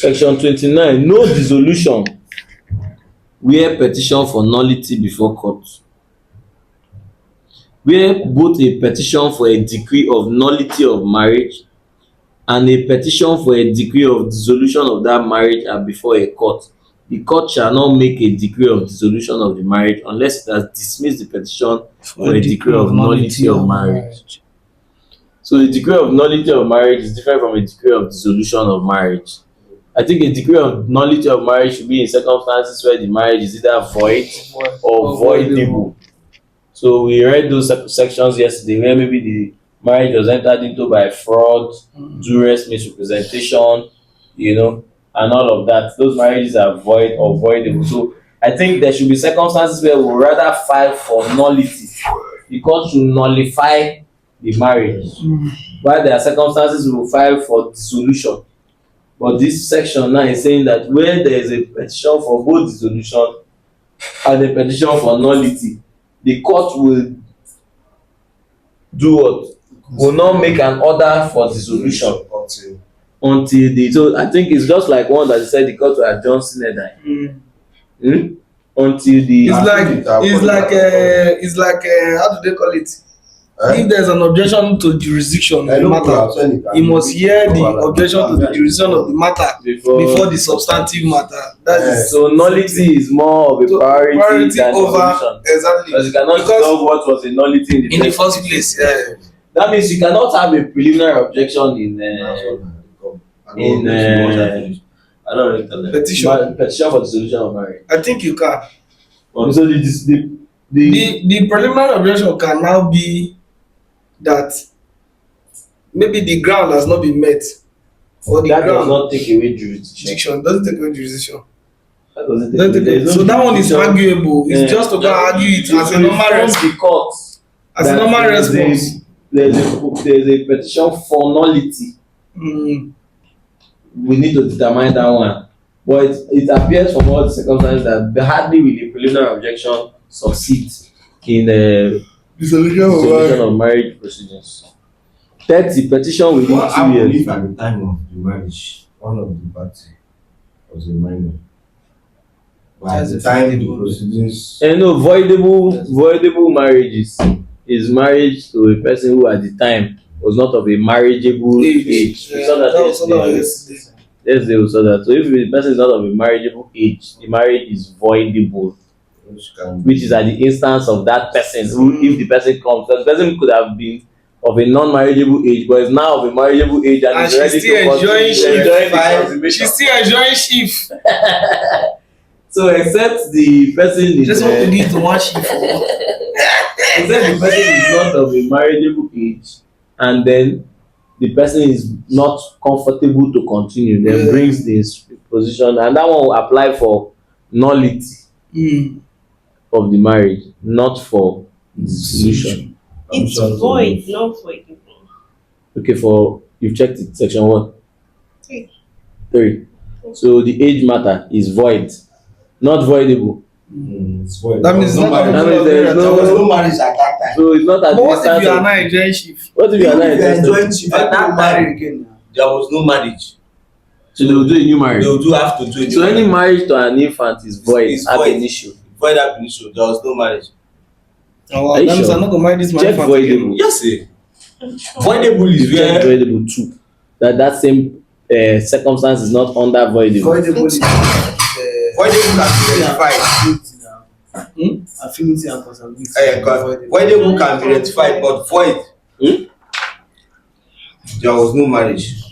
Section 29. No dissolution where petition for nullity before court. Where both a petition for a decree of nullity of marriage and a petition for a decree of dissolution of that marriage are before a court, the court shall not make a decree of dissolution of the marriage unless it has dismissed the petition for a decree of nullity of marriage. So the decree of nullity of marriage is different from a decree of dissolution of marriage. I think a decree of nullity of marriage should be in circumstances where the marriage is either void or voidable. So we read those sections yesterday where maybe the marriage was entered into by fraud, duress, misrepresentation, and all of that. Those marriages are void or voidable. So I think there should be circumstances where we would rather file for nullity because to nullify the marriage. While there are circumstances we will file for dissolution. But this section now is saying that where there is a petition for both dissolution and a petition for nullity, the court will do what? Will not make an order for dissolution until the. So I think it's just like one that said the court will adjourn sine die. Until the. It's like how do they call it? If there's an objection to jurisdiction of the matter, you must hear the objection to the jurisdiction of the matter before the substantive matter. That is so nullity is more of a priority than over dissolution. Exactly. Because you cannot know what was a nullity in the first place. That means you cannot have a preliminary objection in I don't know petition for dissolution of marriage. I think you can. So the preliminary objection can now be that maybe the ground has not been met, or the that ground does not take away jurisdiction. Doesn't take away jurisdiction. That doesn't take away. So that one is arguable. It's just to argue it as a normal response. As a normal response. There's a petition for nullity. We need to determine that one. But it appears from all the circumstances that hardly will a preliminary objection succeed in the dissolution of marriage procedures. 30 petition within 2 years. If at the time of the marriage, one of the parties was a minor. But at the time the proceedings. Voidable marriages is marriage to a person who at the time was not of a marriageable age. We saw that yesterday. Yesterday we saw that. So if the person is not of a marriageable age, the marriage is voidable. Which is at the instance of that person who, if the person comes, the person could have been of a non-marriageable age, but is now of a marriageable age and is ready to continue. She's still enjoying shift. So except the person is just want to need to watch shift. Except the person is not of a marriageable age, and then the person is not comfortable to continue, then brings this position, and that one will apply for nullity of the marriage, not for dissolution. It's void, not voidable. Okay, you've checked it, section what? 3. So the age matter is void, not voidable. It's void. That means there was no marriage at that time. So it's not at but what if you are not enjoying shift? What if you are not enjoying shift at that time? There was no marriage. So they will do a new marriage. They will have to do a new marriage. So any marriage to an infant is void. It's ab void. initio. Void ab initio. There was no marriage. Oh, that means I'm not gonna marry this man. Check voidable. Yes, sir. Voidable is where voidable too. That same circumstance is not under voidable. Voidable is voidable can be rectified. Affinity and possibility. Voidable can be rectified, but void. There was no marriage.